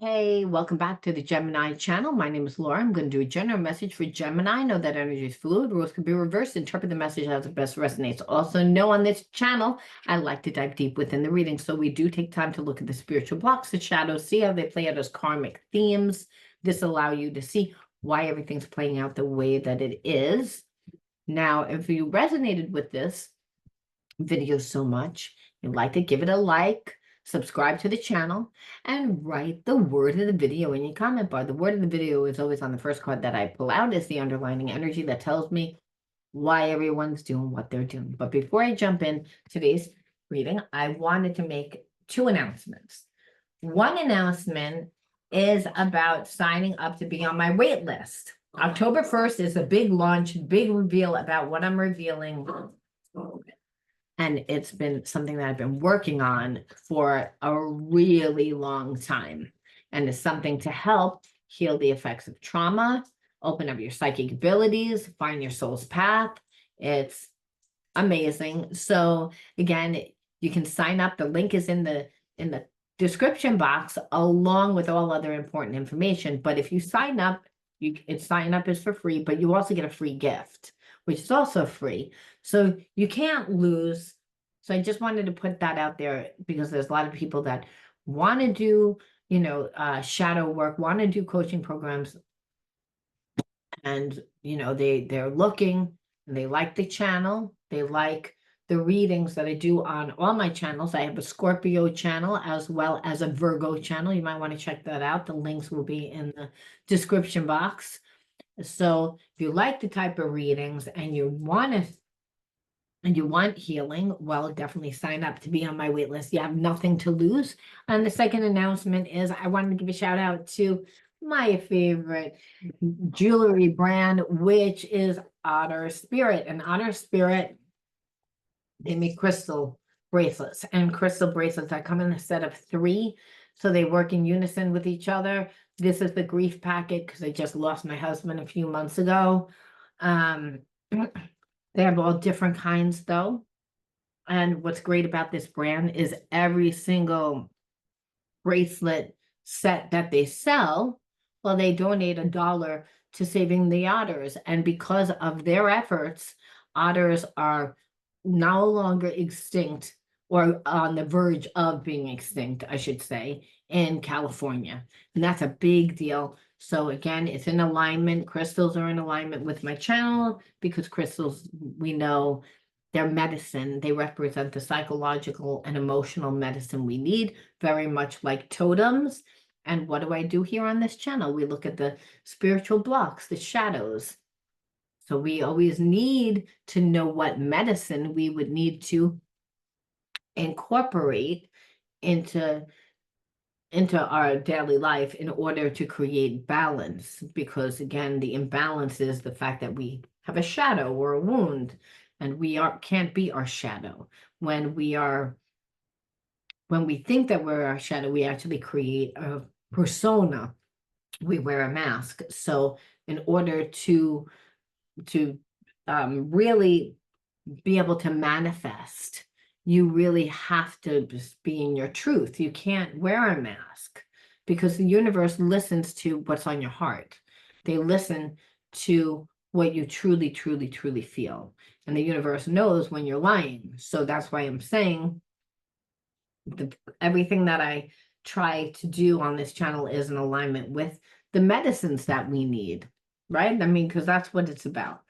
Hey, welcome back to the Gemini channel. My name is Laura. I'm going to do a general message for Gemini. Know that energy is fluid. Rules can be reversed. Interpret the message as it best resonates. Also, know on this channel, I like to dive deep within the reading. So we do take time to look at the spiritual blocks, the shadows, see how they play out as karmic themes. This allow you to see why everything's playing out the way that it is. Now, if you resonated with this video so much, you'd like to give it a like, subscribe to the channel, and write the word of the video in your comment bar. The word of the video is always on the first card that I pull out. Is the underlining energy that tells me why everyone's doing what they're doing. But before I jump in today's reading, I wanted to make two announcements. One announcement is about signing up to be on my wait list. October 1st is a big launch, big reveal about what I'm revealing. And it's been something that I've been working on for a really long time. And it's something to help heal the effects of trauma, open up your psychic abilities, find your soul's path. It's amazing. So again, you can sign up. The link is in the description box along with all other important information. But if you sign up, sign up is for free, but you also get a free gift, which is also free. So you can't lose. So I just wanted to put that out there because there's a lot of people that want to do, shadow work, want to do coaching programs, and they're looking and they like the channel. They like the readings that I do on all my channels. I have a Scorpio channel as well as a Virgo channel. You might want to check that out. The links will be in the description box. So if you like the type of readings and you want healing, well, definitely sign up to be on my wait list. You have nothing to lose. And the second announcement is I wanted to give a shout out to my favorite jewelry brand, which is Otter Spirit. And Otter Spirit, they make crystal bracelets, and crystal bracelets that come in a set of 3. So they work in unison with each other. This is the grief packet because I just lost my husband a few months ago. They have all different kinds though. And what's great about this brand is every single bracelet set that they sell, well, they donate $1 to saving the otters. And because of their efforts, otters are no longer extinct, or on the verge of being extinct, I should say, in California. And that's a big deal. So again, it's in alignment. Crystals are in alignment with my channel because crystals, we know, they're medicine. They represent the psychological and emotional medicine we need, very much like totems. And what do I do here on this channel? We look at the spiritual blocks, the shadows. So we always need to know what medicine we would need to incorporate into our daily life in order to create balance. Because again, the imbalance is the fact that we have a shadow or a wound, and we can't be our shadow. When we think that we're our shadow, we actually create a persona. We wear a mask. So in order to really be able to manifest, you really have to just be in your truth. You can't wear a mask because the universe listens to what's on your heart. They listen to what you truly, truly, truly feel. And the universe knows when you're lying. So that's why I'm saying everything that I try to do on this channel is in alignment with the medicines that we need, right? I mean, because that's what it's about.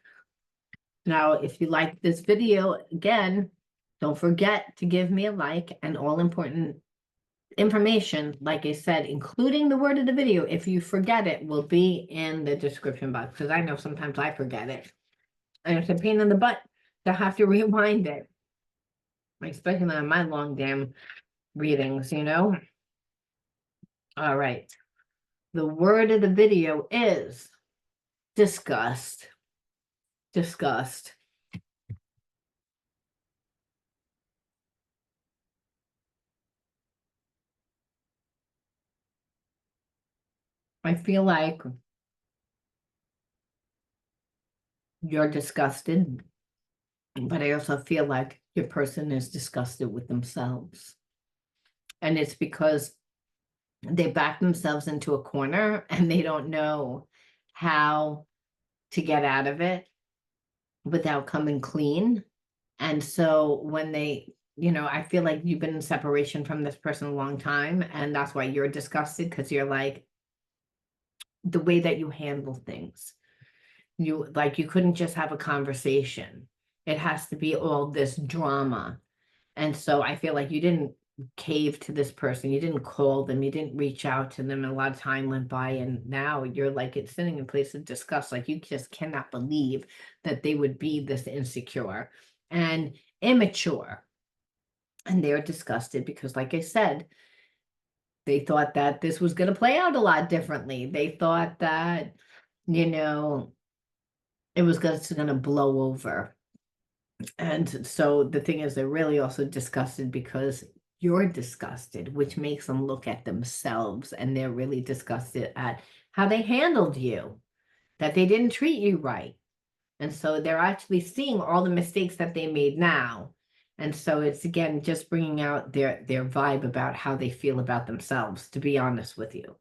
Now, if you like this video, again, don't forget to give me a like, and all important information, like I said, including the word of the video, if you forget it, will be in the description box, because I know sometimes I forget it. And it's a pain in the butt to have to rewind it, especially on my long damn readings, All right. The word of the video is disgust. Disgust. I feel like you're disgusted, but I also feel like your person is disgusted with themselves. And it's because they back themselves into a corner and they don't know how to get out of it without coming clean. And so when they, I feel like you've been in separation from this person a long time, and that's why you're disgusted, because you're like, the way that you handle things. You couldn't just have a conversation. It has to be all this drama. And so I feel like you didn't cave to this person. You didn't call them. You didn't reach out to them. And a lot of time went by. And now you're like, it's sitting in a place of disgust. Like you just cannot believe that they would be this insecure and immature. And they're disgusted because, like I said, they thought that this was going to play out a lot differently. They thought that, you know, it was just going to blow over. And so the thing is, they're really also disgusted because you're disgusted, which makes them look at themselves, and they're really disgusted at how they handled you, that they didn't treat you right. And so they're actually seeing all the mistakes that they made now. And so it's again just bringing out their vibe about how they feel about themselves, to be honest with you.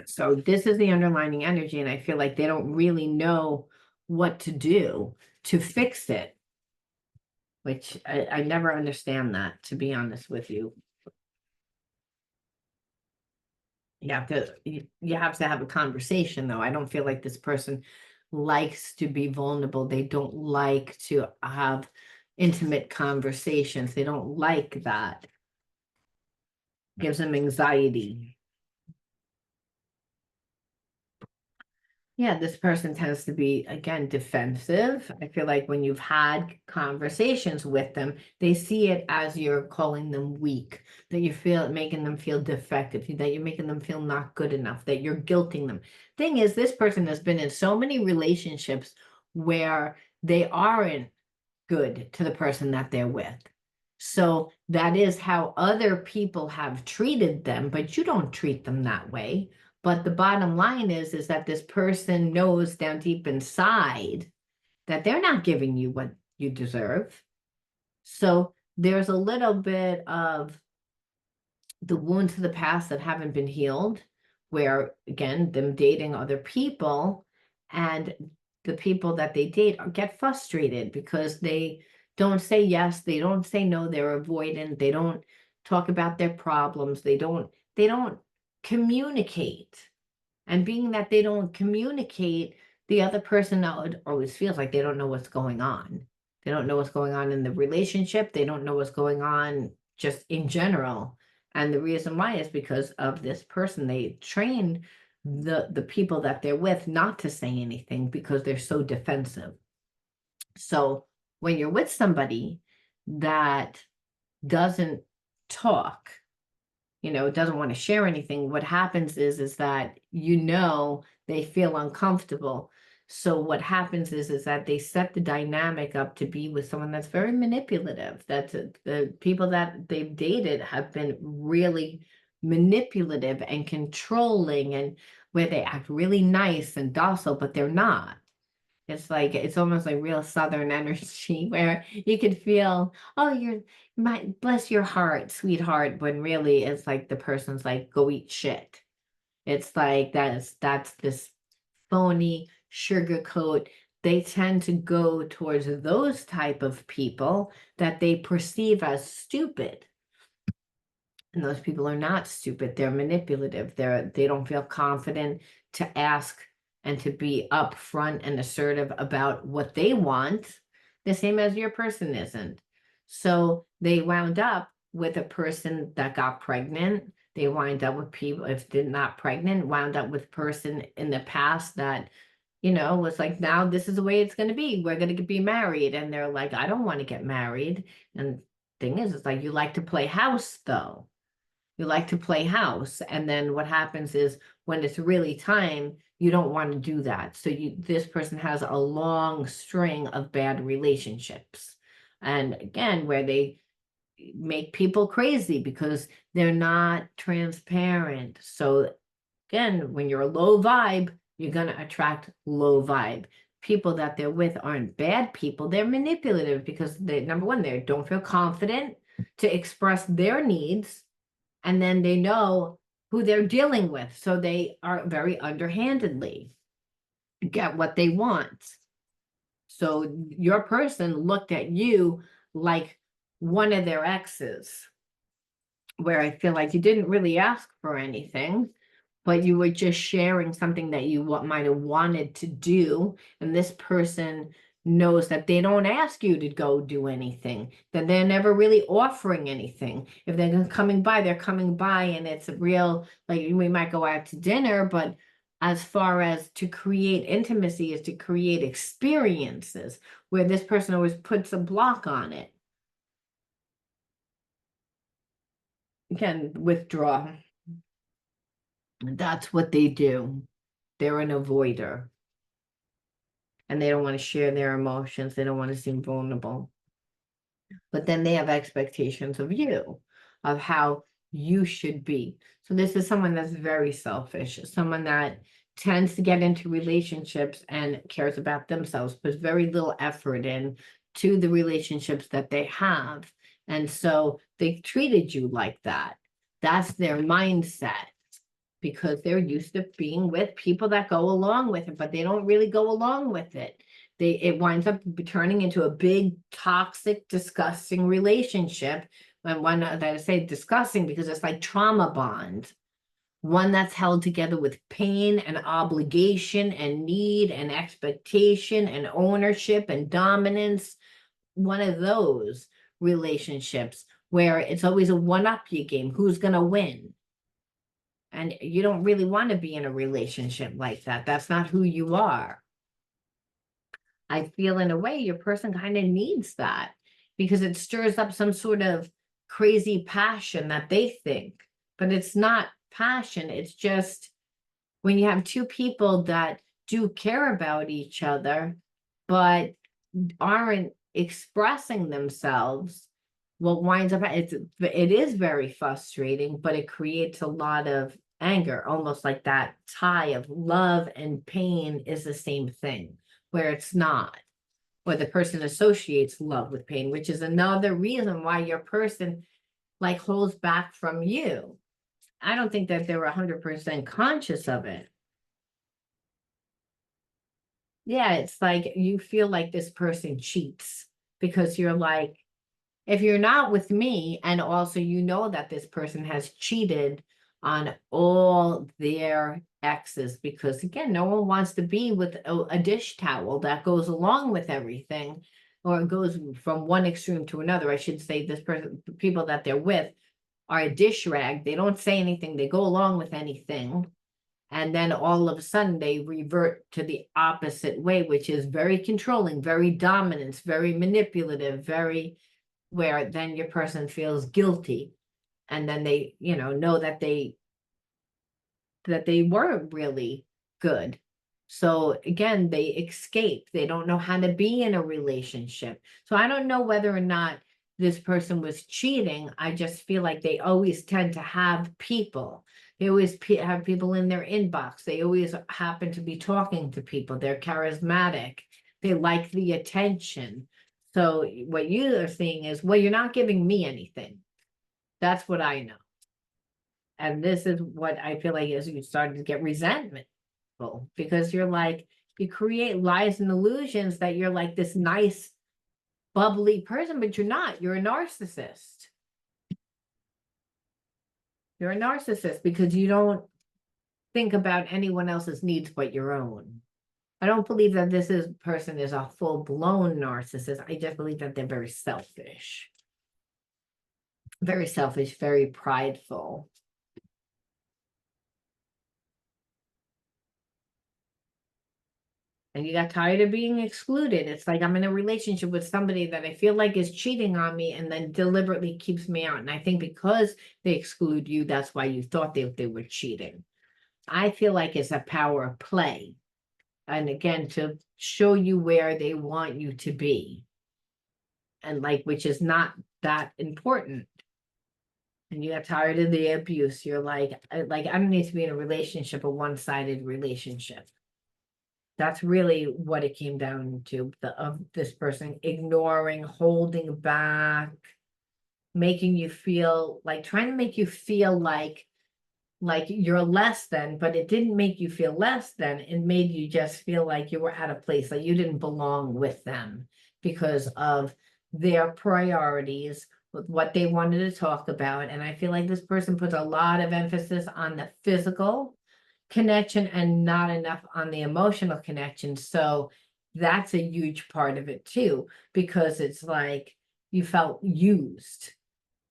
So this is the underlining energy, and I feel like they don't really know what to do to fix it, which I never understand that, to be honest with you. You have to have a conversation, though. I don't feel like this person likes to be vulnerable. They don't like to have intimate conversations. They don't like that. Gives them anxiety. Yeah, this person tends to be, again, defensive. I feel like when you've had conversations with them, they see it as you're calling them weak, that you feel making them feel defective, that you're making them feel not good enough, that you're guilting them. Thing is, this person has been in so many relationships where they aren't good to the person that they're with. So that is how other people have treated them, but you don't treat them that way. But the bottom line is that this person knows down deep inside that they're not giving you what you deserve. So there's a little bit of the wounds of the past that haven't been healed, where again, them dating other people, and the people that they date get frustrated because they don't say yes, they don't say no, they're avoidant, they don't talk about their problems, they don't communicate. And being that they don't communicate, the other person always feels like they don't know what's going on. They don't know what's going on in the relationship. They don't know what's going on just in general. And the reason why is because of this person. They trained the people that they're with not to say anything because they're so defensive. So when you're with somebody that doesn't talk, doesn't want to share anything, what happens is that, they feel uncomfortable. So what happens is that they set the dynamic up to be with someone that's very manipulative. That's the people that they've dated have been really manipulative and controlling, and where they act really nice and docile, but they're not. It's almost like real Southern energy where you could feel, oh, bless your heart, sweetheart, when really it's like the person's like, go eat shit. It's like that's this phony sugarcoat. They tend to go towards those type of people that they perceive as stupid. And those people are not stupid. They're manipulative. They don't feel confident to ask and to be upfront and assertive about what they want, the same as your person isn't. So they wound up with a person that got pregnant. They wind up with people, if they're not pregnant, wound up with a person in the past that, was like, now this is the way it's going to be. We're going to be married. And they're like, I don't want to get married. And thing is, it's like, you like to play house though. You like to play house. And then what happens is when it's really time, you don't want to do that. So this person has a long string of bad relationships. And again, where they make people crazy because they're not transparent. So again, when you're a low vibe, you're going to attract low vibe. People that they're with aren't bad people. They're manipulative because number one, they don't feel confident to express their needs, and then they know who they're dealing with. So they are very underhandedly get what they want. So your person looked at you like one of their exes, where I feel like you didn't really ask for anything, but you were just sharing something that you might have wanted to do. And this person knows that they don't ask you to go do anything, that they're never really offering anything. If they're coming by, they're coming by, and it's a real, like, we might go out to dinner, but as far as to create intimacy is to create experiences, where this person always puts a block on it. Again, withdraw. That's what they do. They're an avoider, and they don't want to share their emotions. They don't want to seem vulnerable. But then they have expectations of you, of how you should be. So this is someone that's very selfish, someone that tends to get into relationships and cares about themselves, puts very little effort in to the relationships that they have. And so they treated you like that. That's their mindset, because they're used to being with people that go along with it, but they don't really go along with it. It winds up turning into a big, toxic, disgusting relationship. And one that I say disgusting because it's like trauma bond, one that's held together with pain and obligation and need and expectation and ownership and dominance. One of those relationships where it's always a one-up you game. Who's going to win? And you don't really want to be in a relationship like that. That's not who you are. I feel in a way your person kind of needs that, because it stirs up some sort of crazy passion that they think, but it's not passion. It's just when you have two people that do care about each other, but aren't expressing themselves, what winds up, it is very frustrating, but it creates a lot of anger, almost like that tie of love and pain is the same thing, where it's not, where the person associates love with pain, which is another reason why your person like holds back from you. I don't think that they're 100% conscious of it. Yeah, it's like you feel like this person cheats, because you're like, if you're not with me, and also you know that this person has cheated on all their exes, because again, no one wants to be with a dish towel that goes along with everything, or it goes from one extreme to another. I should say this person, the people that they're with are a dish rag. They don't say anything, they go along with anything. And then all of a sudden they revert to the opposite way, which is very controlling, very dominant, very manipulative, very, where then your person feels guilty, and then they know that they weren't really good. So again, they escape. They don't know how to be in a relationship. So I don't know whether or not this person was cheating. I just feel like they always tend to have people. They always have people in their inbox. They always happen to be talking to people. They're charismatic. They like the attention. So what you are seeing is, well, you're not giving me anything. That's what I know. And this is what I feel like is you started to get resentment, because you're like, you create lies and illusions that you're like this nice, bubbly person, but you're not. You're a narcissist. You're a narcissist because you don't think about anyone else's needs but your own. I don't believe that this person is a full-blown narcissist. I just believe that they're very selfish, very prideful. And you got tired of being excluded. It's like I'm in a relationship with somebody that I feel like is cheating on me and then deliberately keeps me out. And I think because they exclude you, that's why you thought they were cheating. I feel like it's a power play. And again, to show you where they want you to be. And like, which is not that important. And you got tired of the abuse. You're like, I don't need to be in a relationship, a one-sided relationship. That's really what it came down to, of this person ignoring, holding back, making you feel like, trying to make you feel like you're less than, but it didn't make you feel less than. It made you just feel like you were at a place that you didn't belong with them because of their priorities, with what they wanted to talk about. And I feel like this person puts a lot of emphasis on the physical connection and not enough on the emotional connection. So that's a huge part of it too, because it's like you felt used.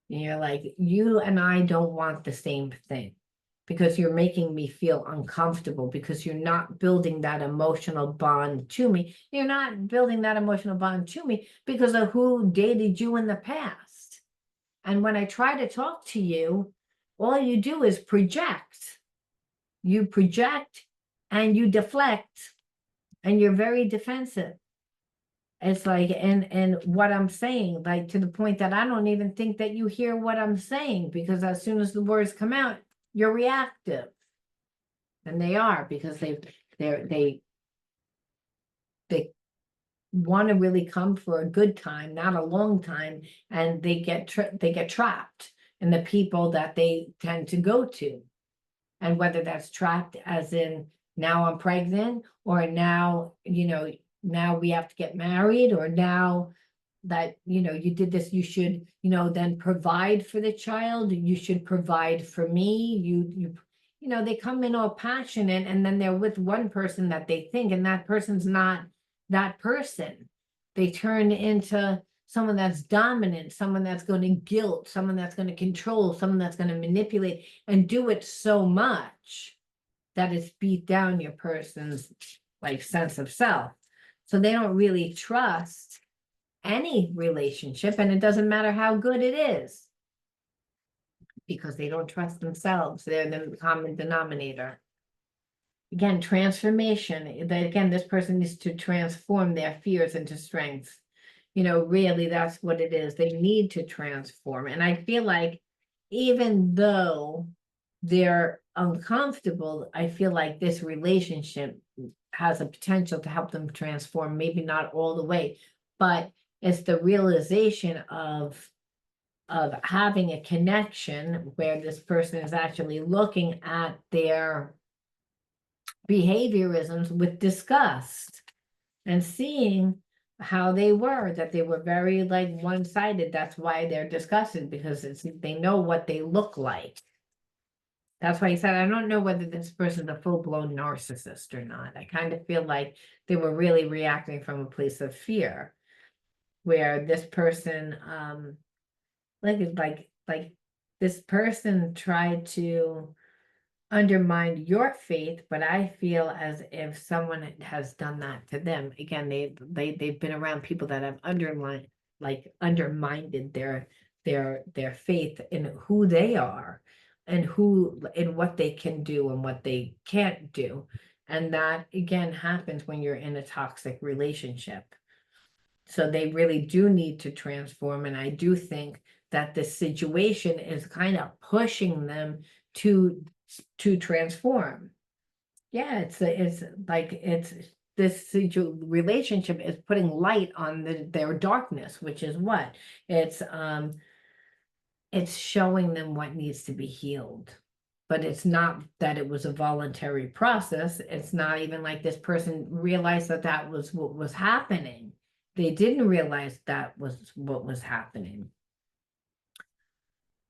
And you're like, you and I don't want the same thing because you're making me feel uncomfortable because you're not building that emotional bond to me. You're not building that emotional bond to me because of who dated you in the past. And when I try to talk to you, all you do is project. You project and you deflect and you're very defensive. It's like, and what I'm saying, like to the point that I don't even think that you hear what I'm saying, because as soon as the words come out, you're reactive. And they are, because they want to really come for a good time, not a long time, and they get trapped in the people that they tend to go to. And whether that's trapped as in, now I'm pregnant, or now, now we have to get married, or now that, you did this, you should, then provide for the child, you should provide for me, they come in all passionate, and then they're with one person that they think, and that person's not that person. They turn into someone that's dominant, someone that's going to guilt, someone that's going to control, someone that's going to manipulate, and do it so much that it's beat down your person's like sense of self. So they don't really trust any relationship, and it doesn't matter how good it is, because they don't trust themselves. They're the common denominator. Again, transformation. Again, this person needs to transform their fears into strengths. Really, that's what it is. They need to transform. And I feel like even though they're uncomfortable, I feel like this relationship has a potential to help them transform, maybe not all the way, but it's the realization of having a connection where this person is actually looking at their behaviorisms with disgust and seeing how they were, that they were very like one-sided. That's why they're disgusted, because they know what they look like. That's why he said, I don't know whether this person's a full-blown narcissist or not. I kind of feel like they were really reacting from a place of fear, where this person, like this person tried to undermine your faith, but I feel as if someone has done that to them. Again, they've been around people that have undermined their faith in who they are, and what they can do and what they can't do. And that again happens when you're in a toxic relationship. So they really do need to transform. And I do think that this situation is kind of pushing them to transform. Yeah, it's this relationship is putting light on their darkness, which is what it's showing them what needs to be healed. But it's not that it was a voluntary process. It's not even like this person realized that that was what was happening. They didn't realize that was what was happening.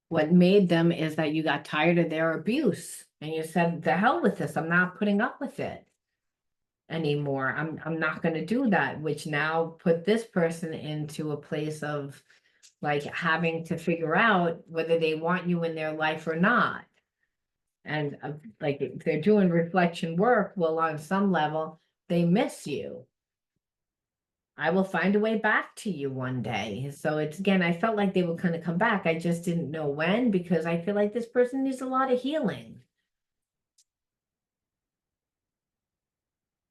What made them is that you got tired of their abuse and you said, the hell with this, I'm not putting up with it anymore. I'm not going to do that, which now put this person into a place of like having to figure out whether they want you in their life or not. And like if they're doing reflection work, well, on some level, they miss you. I will find a way back to you one day. So it's, again, I felt like they would kind of come back. I just didn't know when, because I feel like this person needs a lot of healing.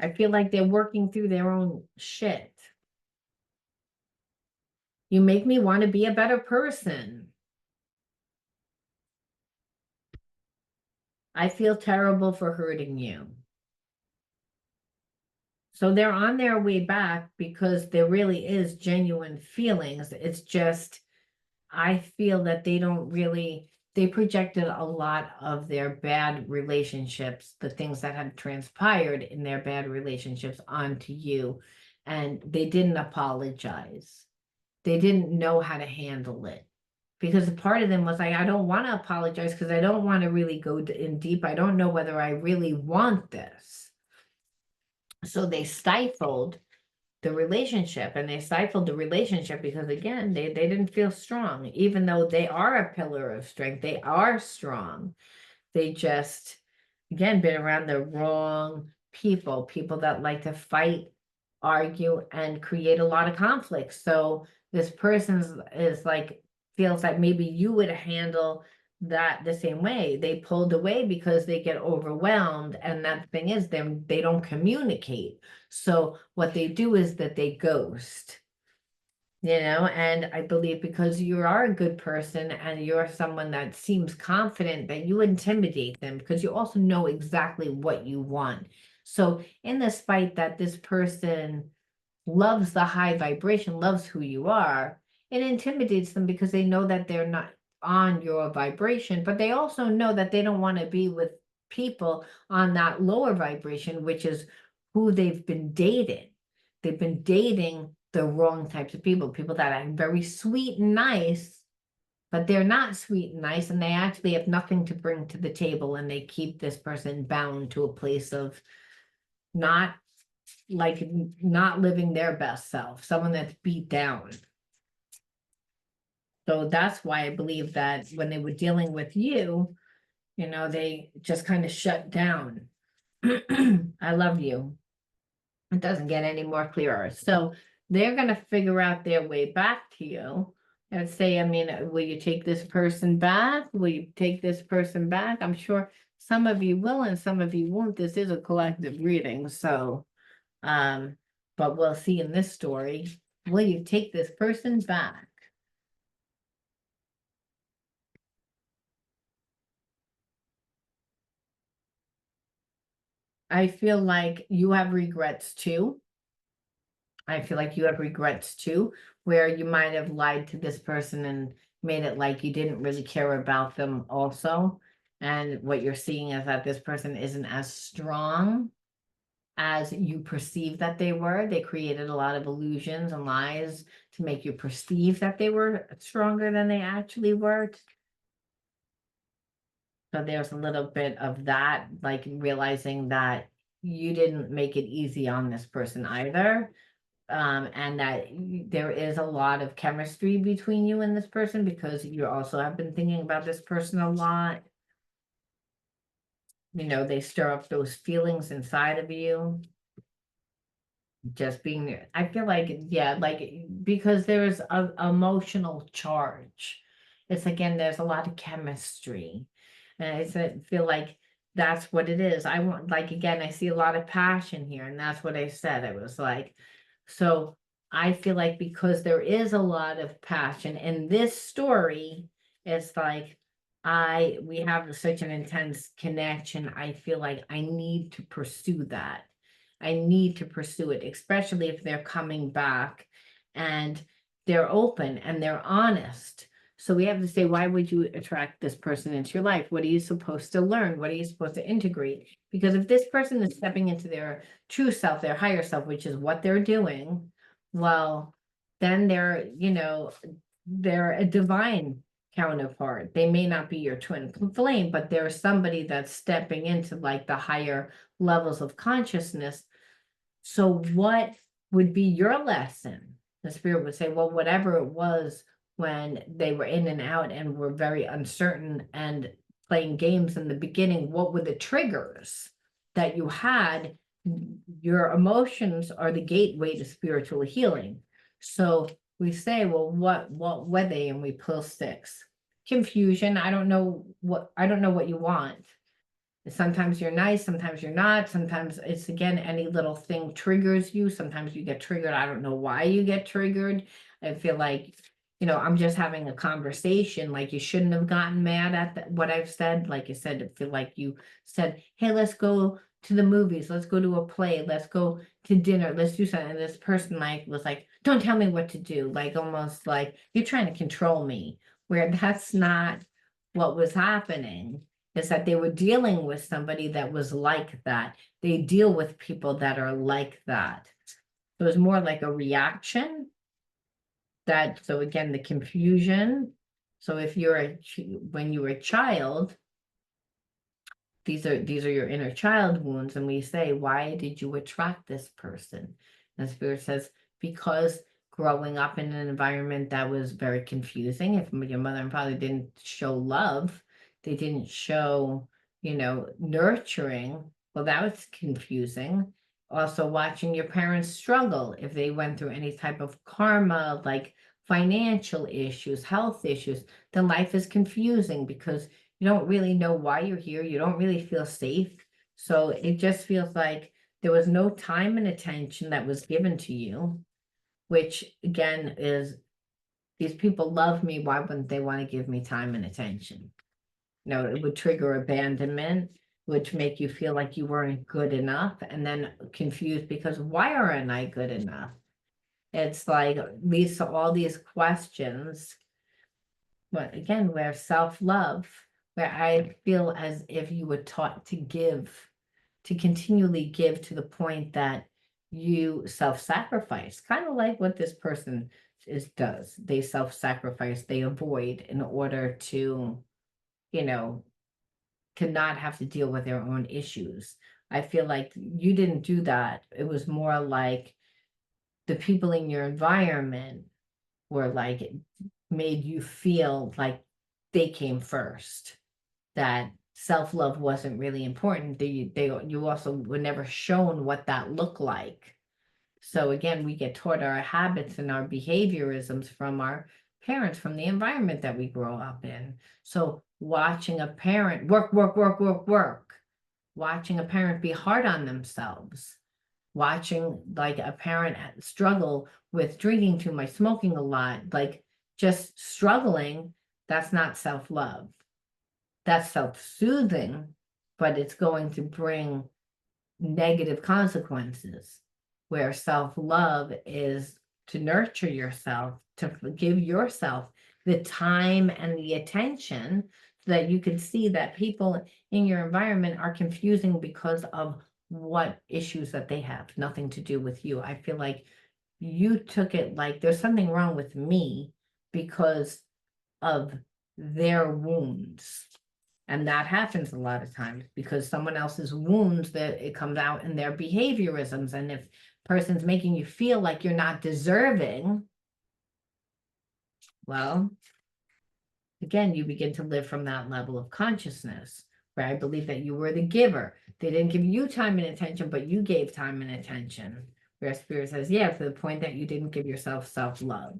I feel like they're working through their own shit. You make me want to be a better person. I feel terrible for hurting you. So they're on their way back because there really is genuine feelings. It's just I feel that they projected a lot of their bad relationships, the things that had transpired in their bad relationships onto you, and they didn't apologize. They didn't know how to handle it because a part of them was like, I don't want to apologize because I don't want to really go in deep. I don't know whether I really want this. So they stifled the relationship, and they stifled the relationship because again they didn't feel strong, even though they are a pillar of strength. They are strong. They just, again, been around the wrong people that like to fight, argue, and create a lot of conflict. So this person is like, feels like maybe you would handle that the same way. They pulled away because they get overwhelmed, and that thing is they don't communicate. So what they do is that they ghost. And I believe because you are a good person and you're someone that seems confident, that you intimidate them because you also know exactly what you want. So in the spite that this person loves the high vibration, loves who you are, it intimidates them because they know that they're not on your vibration, but they also know that they don't want to be with people on that lower vibration, which is who they've been dating. They've been dating the wrong types of people, people that are very sweet and nice, but they're not sweet and nice, and they actually have nothing to bring to the table, and they keep this person bound to a place of not not living their best self, someone that's beat down. So that's why I believe that when they were dealing with you, they just kind of shut down. I love you. It doesn't get any more clearer. So they're going to figure out their way back to you and say, I mean, will you take this person back? Will you take this person back? I'm sure some of you will and some of you won't. This is a collective reading. So, but we'll see in this story, will you take this person back? I feel like you have regrets too. I feel like you have regrets too, where you might have lied to this person and made it like you didn't really care about them also. And what you're seeing is that this person isn't as strong as you perceive that they were. They created a lot of illusions and lies to make you perceive that they were stronger than they actually were. So there's a little bit of that, like realizing that you didn't make it easy on this person either. And that there is a lot of chemistry between you and this person because you also have been thinking about this person a lot. They stir up those feelings inside of you. Just being there. I feel like, yeah, like because there's a emotional charge. It's again, there's a lot of chemistry. And feel like that's what it is. I want, like, again, I see a lot of passion here, and that's what I said. It was like, so I feel like because there is a lot of passion in this story, it's like we have such an intense connection. I feel like I need to pursue that. I need to pursue it, especially if they're coming back and they're open and they're honest. So we have to say, why would you attract this person into your life? What are you supposed to learn? What are you supposed to integrate? Because if this person is stepping into their true self, their higher self, which is what they're doing, well, then they're a divine counterpart. They may not be your twin flame, but they're somebody that's stepping into like the higher levels of consciousness. So what would be your lesson? The spirit would say, well, whatever it was when they were in and out and were very uncertain and playing games in the beginning, what were the triggers that you had? Your emotions are the gateway to spiritual healing. So we say, well, what were they? And we pull sticks. Confusion. I don't know what you want. Sometimes you're nice, sometimes you're not. Sometimes it's again, any little thing triggers you. Sometimes you get triggered. I don't know why you get triggered. I feel like, I'm just having a conversation. Like you shouldn't have gotten mad at what I've said. Like you said, I feel like you said, hey, let's go to the movies, let's go to a play, let's go to dinner, let's do something. And this person like was like, don't tell me what to do, like almost like you're trying to control me, where that's not what was happening. Is that they were dealing with somebody that was like that. They deal with people that are like that. So it was more like a reaction that, so again, the confusion. So if you're when you were a child, these are your inner child wounds, and we say, why did you attract this person? And Spirit says, because growing up in an environment that was very confusing, if your mother and father didn't show love, they didn't show, nurturing, well, that was confusing. Also watching your parents struggle, if they went through any type of karma, like financial issues, health issues, then life is confusing because you don't really know why you're here. You don't really feel safe. So it just feels like there was no time and attention that was given to you, which again is, these people love me. Why wouldn't they want to give me time and attention? It would trigger abandonment, which make you feel like you weren't good enough, and then confused because why aren't I good enough? It's like leads to all these questions. But again, where self-love, where I feel as if you were taught to give, to continually give to the point that you self-sacrifice, kind of like what this person does. They self-sacrifice, they avoid in order to, to not have to deal with their own issues. I feel like you didn't do that. It was more like the people in your environment were like, made you feel like they came first, that self-love wasn't really important. You also were never shown what that looked like. So again, we get taught our habits and our behaviorisms from our parents, from the environment that we grow up in. So watching a parent work, watching a parent be hard on themselves, watching like a parent struggle with drinking too much, smoking a lot, like just struggling, that's not self-love. That's self-soothing, but it's going to bring negative consequences, where self-love is to nurture yourself, to give yourself the time and the attention so that you can see that people in your environment are confusing because of what issues that they have, nothing to do with you. I feel like you took it like there's something wrong with me because of their wounds. And that happens a lot of times because someone else's wounds, that it comes out in their behaviorisms. And if person's making you feel like you're not deserving, well, again, you begin to live from that level of consciousness, where I believe that you were the giver. They didn't give you time and attention, but you gave time and attention. Where Spirit says, yeah, to the point that you didn't give yourself self-love.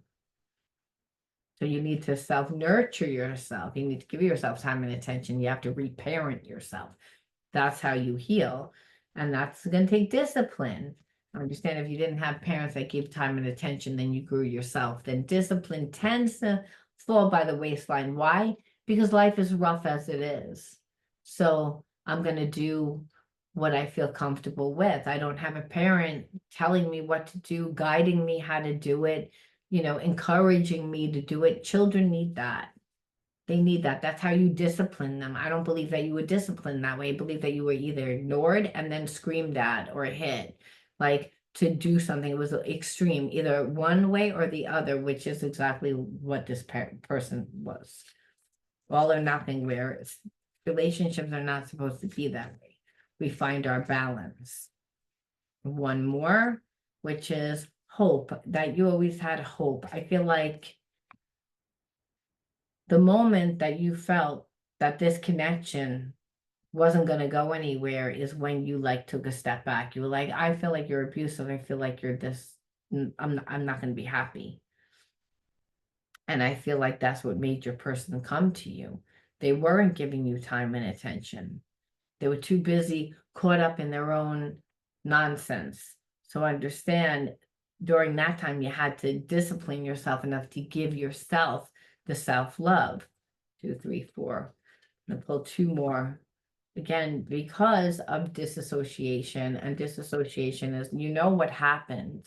So you need to self-nurture yourself. You need to give yourself time and attention. You have to reparent yourself. That's how you heal. And that's going to take discipline. I understand if you didn't have parents that gave time and attention, then you grew yourself. Then discipline tends to fall by the waistline. Why? Because life is rough as it is. So I'm going to do what I feel comfortable with. I don't have a parent telling me what to do, guiding me how to do it, encouraging me to do it. Children need that. They need that. That's how you discipline them. I don't believe that you were disciplined that way. I believe that you were either ignored and then screamed at or hit. Like to do something, it was extreme, either one way or the other, which is exactly what this person was. All or nothing, where relationships are not supposed to be that way. We find our balance. One more, which is hope, that you always had hope. I feel like the moment that you felt that this connection wasn't going to go anywhere is when you like took a step back. You were like, I feel like you're abusive. I feel like you're this. I'm not going to be happy. And I feel like that's what made your person come to you. They weren't giving you time and attention. They were too busy, caught up in their own nonsense. So understand, during that time, you had to discipline yourself enough to give yourself the self-love. 2, 3, 4. I'm going to pull 2 more. again, because of disassociation, and disassociation is, you know what happened,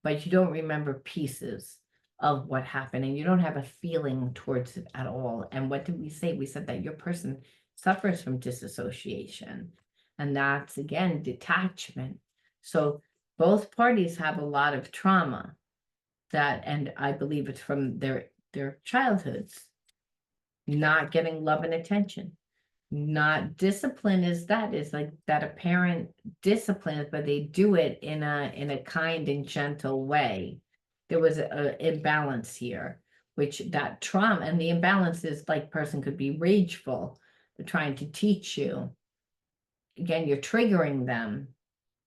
but you don't remember pieces of what happened, and you don't have a feeling towards it at all. And what did we say? We said that your person suffers from disassociation, and that's again detachment. So both parties have a lot of trauma that, and I believe it's from their childhoods, not getting love and attention. Not discipline is that, is like that a parent disciplines, but they do it in a kind and gentle way. There was a imbalance here, which that trauma, and the imbalance is like person could be rageful, they're trying to teach you. Again, you're triggering them.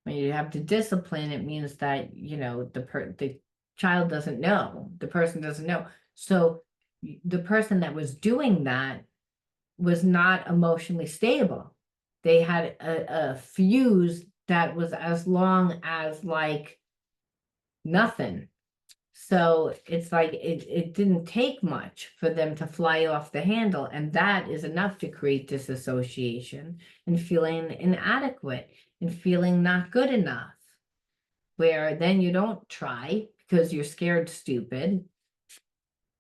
When you have to discipline, it means that, you know, the child doesn't know, the person doesn't know. So the person that was doing that was not emotionally stable. They had a fuse that was as long as like nothing. So it's like it didn't take much for them to fly off the handle. And that is enough to create disassociation and feeling inadequate and feeling not good enough, where then you don't try because you're scared stupid.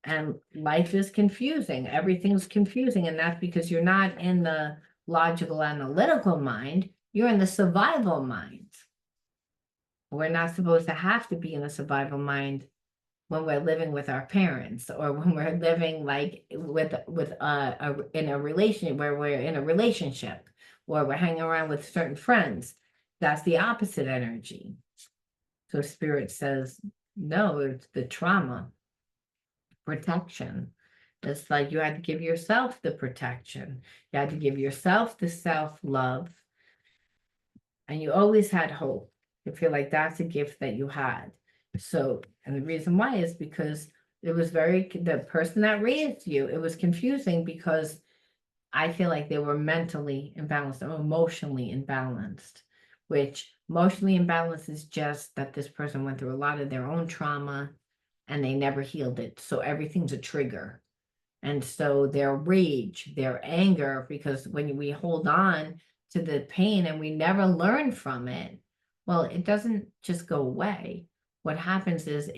And life is confusing. Everything's confusing. And that's because you're not in the logical, analytical mind. You're in the survival mind. We're not supposed to have to be in the survival mind when we're living with our parents, or when we're living like in a relation where we're in a relationship, or we're hanging around with certain friends. That's the opposite energy. So spirit says, no, it's the trauma. Protection. It's like you had to give yourself the protection. You had to give yourself the self-love. And you always had hope. You feel like that's a gift that you had. So, and the reason why is because it was the person that raised you, it was confusing because I feel like they were mentally imbalanced or emotionally imbalanced, which emotionally imbalanced is just that this person went through a lot of their own trauma and they never healed it. So everything's a trigger. And so their rage, their anger, because when we hold on to the pain and we never learn from it, well, it doesn't just go away. What happens is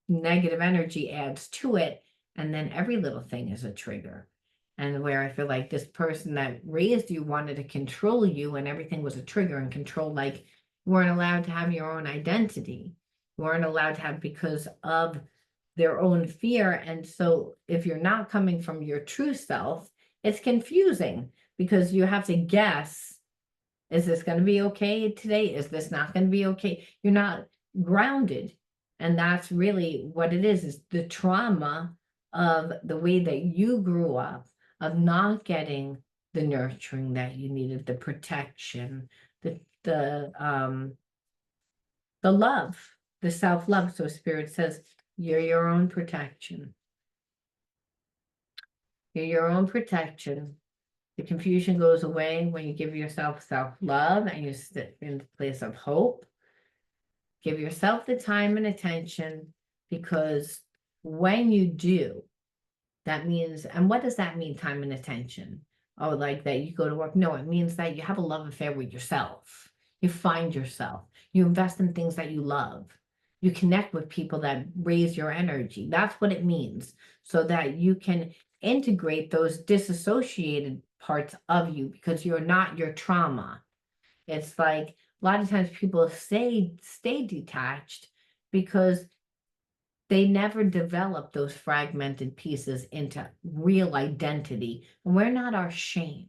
negative energy adds to it, and then every little thing is a trigger. And where I feel like this person that raised you wanted to control you, and everything was a trigger and control, like you weren't allowed to have your own identity. You weren't allowed to have, because of their own fear. And so if you're not coming from your true self, it's confusing because you have to guess, is this going to be okay today? Is this not going to be okay? You're not grounded. And that's really what it is the trauma of the way that you grew up, of not getting the nurturing that you needed, the protection, the love, the self-love. So spirit says, you're your own protection. You're your own protection. The confusion goes away when you give yourself self-love and you sit in the place of hope. Give yourself the time and attention, because when you do, that means, and what does that mean, time and attention? Oh, like that you go to work? No, it means that you have a love affair with yourself. You find yourself. You invest in things that you love. You connect with people that raise your energy. That's what it means, so that you can integrate those disassociated parts of you, because you're not your trauma. It's like a lot of times people stay detached because they never develop those fragmented pieces into real identity. And we're not our shame.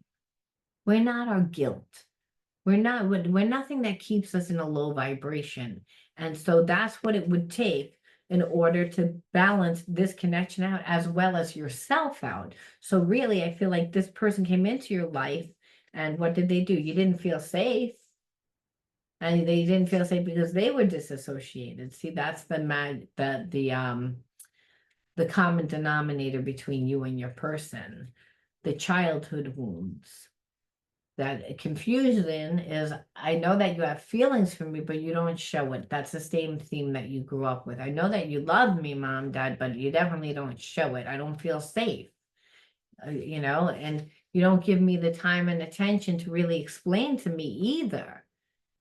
We're not our guilt. We're nothing that keeps us in a low vibration. And so that's what it would take in order to balance this connection out as well as yourself out. So really, I feel like this person came into your life, and what did they do? You didn't feel safe. And they didn't feel safe because they were disassociated. See, that's the common denominator between you and your person, the childhood wounds. That confusion is, I know that you have feelings for me, but you don't show it. That's the same theme that you grew up with. I know that you love me, mom, dad, but you definitely don't show it. I don't feel safe, and You don't give me the time and attention to really explain to me either.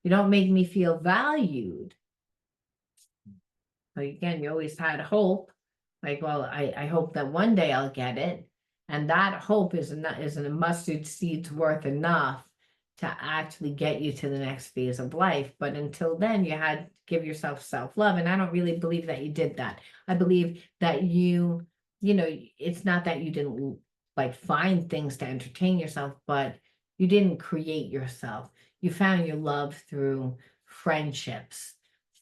You don't make me feel valued. Like again, you always had hope. Like, well, I hope that one day I'll get it. And that hope is a mustard seed's worth enough to actually get you to the next phase of life. But until then, you had to give yourself self-love. And I don't really believe that you did that. I believe that it's not that you didn't like find things to entertain yourself, but you didn't create yourself. You found your love through friendships,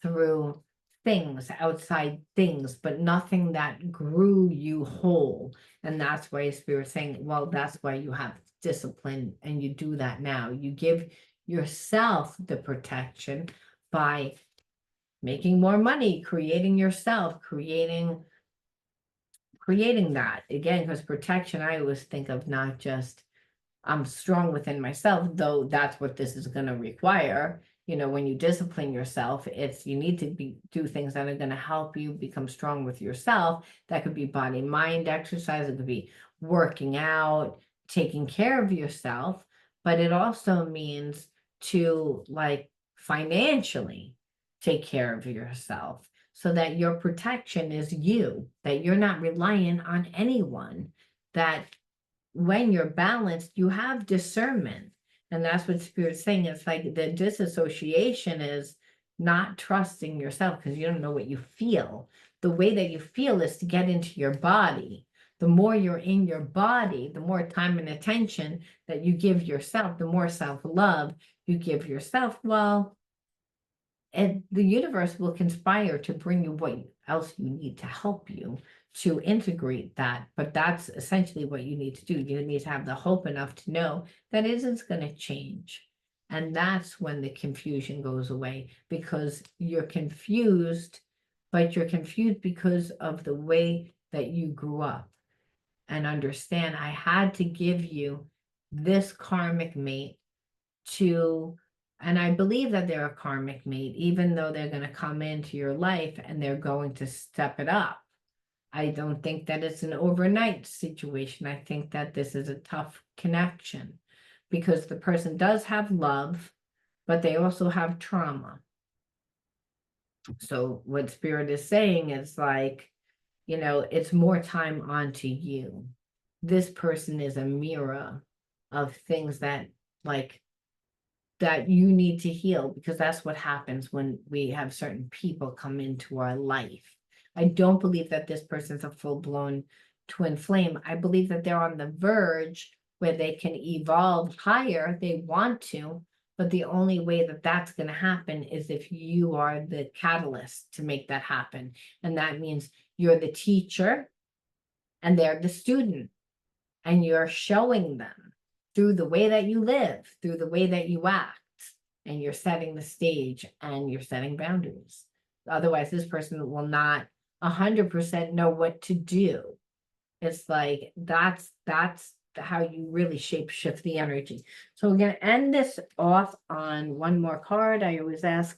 through things, outside things, but nothing that grew you whole. And that's why Spirit's saying, well, that's why you have discipline and you do that now. You give yourself the protection by making more money, creating yourself, creating that again, because protection, I always think of not just I'm strong within myself, though that's what this is going to require. When you discipline yourself, you need to do things that are going to help you become strong with yourself. That could be body, mind exercise. It could be working out, taking care of yourself. But it also means to like financially take care of yourself so that your protection is you, that you're not reliant on anyone, that when you're balanced, you have discernment. And that's what Spirit's saying. It's like the disassociation is not trusting yourself because you don't know what you feel. The way that you feel is to get into your body. The more you're in your body, the more time and attention that you give yourself, the more self-love you give yourself. Well, and the universe will conspire to bring you what else you need to help you to integrate that. But that's essentially what you need to do. You need to have the hope enough to know that it isn't going to change. And that's when the confusion goes away, because you're confused, but you're confused because of the way that you grew up. And understand, I had to give you this karmic mate and I believe that they're a karmic mate, even though they're going to come into your life and they're going to step it up. I don't think that it's an overnight situation. I think that this is a tough connection because the person does have love, but they also have trauma. So what Spirit is saying is like, it's more time onto you. This person is a mirror of things that you need to heal, because that's what happens when we have certain people come into our life. I don't believe that this person's a full-blown twin flame. I believe that they're on the verge where they can evolve higher. They want to, but the only way that that's going to happen is if you are the catalyst to make that happen. And that means you're the teacher and they're the student, and you're showing them through the way that you live, through the way that you act, and you're setting the stage and you're setting boundaries. Otherwise, this person will not 100% know what to do. It's like that's how you really shape shift the energy. So we're going to end this off on one more card. I always ask,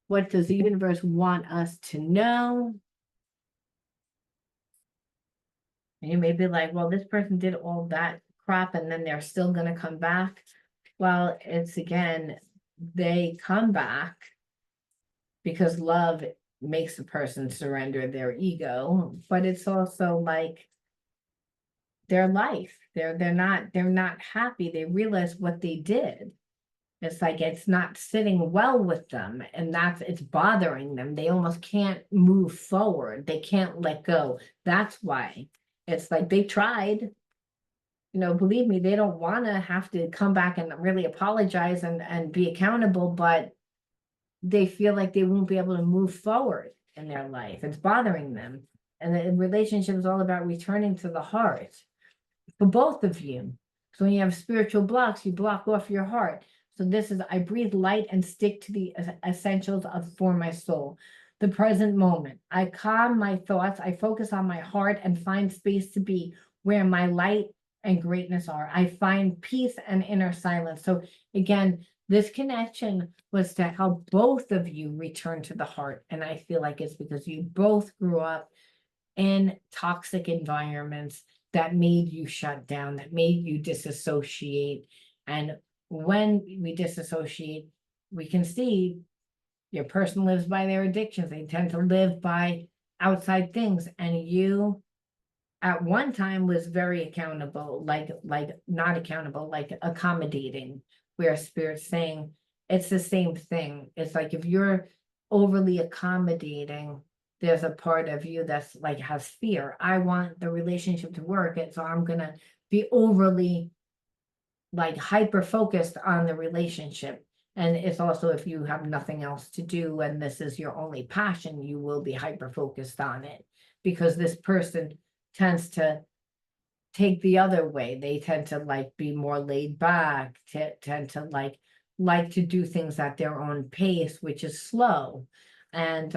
what does the universe want us to know? And you may be like, well, this person did all that crap and then they're still going to come back. Well, it's again, they come back because love makes a person surrender their ego, but it's also like their life. They're not happy. They realize what they did. It's like it's not sitting well with them, and it's bothering them. They almost can't move forward. They can't let go. That's why it's like they tried. Believe me, they don't want to have to come back and really apologize and be accountable, but they feel like they won't be able to move forward in their life. It's bothering them. And the relationship is all about returning to the heart for both of you. So when you have spiritual blocks, you block off your heart. So this is, I breathe light and stick to the essentials for my soul. The present moment. I calm my thoughts. I focus on my heart and find space to be where my light and greatness are. I find peace and inner silence. So again, this connection was to help both of you return to the heart. And I feel like it's because you both grew up in toxic environments. that made you shut down, that made you disassociate. And when we disassociate, we can see your person lives by their addictions. They tend to live by outside things. And you at one time was very accountable, like not accountable, like accommodating, where spirit's saying it's the same thing. It's like if you're overly accommodating, there's a part of you that's like has fear. I want the relationship to work, and so I'm gonna be overly like hyper focused on the relationship. And it's also if you have nothing else to do and this is your only passion, you will be hyper focused on it, because this person tends to take the other way. They tend to like be more laid back, tend to like to do things at their own pace, which is slow and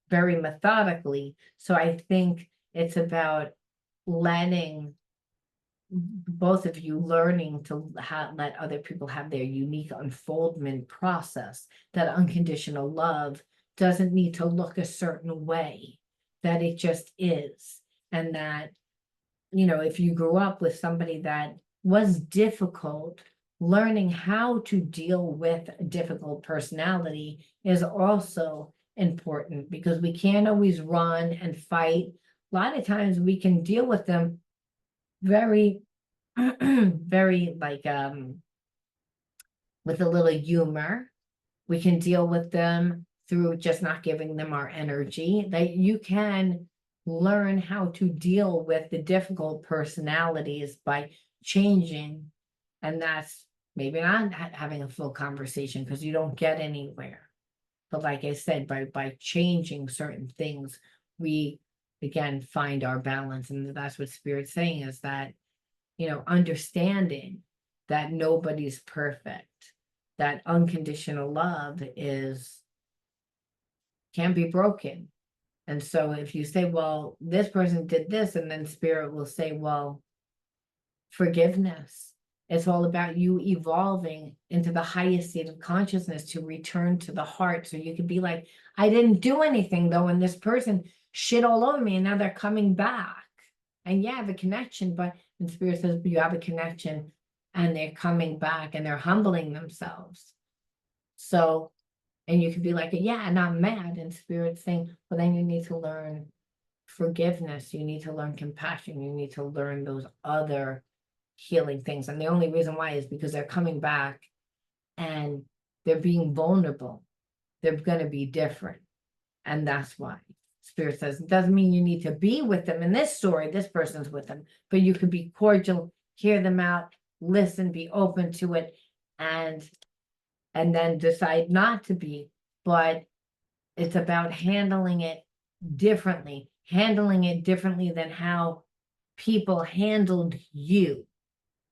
very methodically. So I think it's about letting both of you learning to let other people have their unique unfoldment process. That unconditional love doesn't need to look a certain way, that it just is. And that, you know, if you grew up with somebody that was difficult, learning how to deal with a difficult personality is also important, because we can't always run and fight. A lot of times we can deal with them very very like with a little humor. We can deal with them through just not giving them our energy. That you can learn how to deal with the difficult personalities by changing. And that's maybe not having a full conversation because you don't get anywhere. But like I said, by changing certain things, we again find our balance. And that's what Spirit's saying, is that, you know, understanding that nobody's perfect, that unconditional love can be broken. And so if you say, well, this person did this, and then Spirit will say, well, forgiveness. It's all about you evolving into the highest state of consciousness to return to the heart. So you could be like, I didn't do anything though, and this person shit all over me, and now they're coming back. And yeah, the connection, but and Spirit says you have a connection and they're coming back and they're humbling themselves. So, and you could be like, yeah, and I'm mad. And Spirit's saying, well, then you need to learn forgiveness. You need to learn compassion. You need to learn those other healing things. And the only reason why is because they're coming back and they're being vulnerable. They're going to be different. And that's why Spirit says it doesn't mean you need to be with them in this story. This person's with them, but you could be cordial, hear them out, listen, be open to it, and then decide not to be. But it's about handling it differently than how people handled you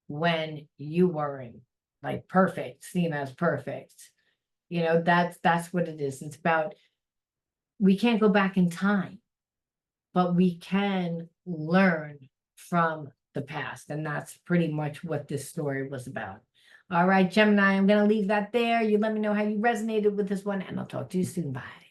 when you weren't like perfect, seen as perfect. You know, that's what it is. It's about, we can't go back in time, but we can learn from the past. And that's pretty much what this story was about. All right, Gemini, I'm going to leave that there. You let me know how you resonated with this one, and I'll talk to you soon. Bye.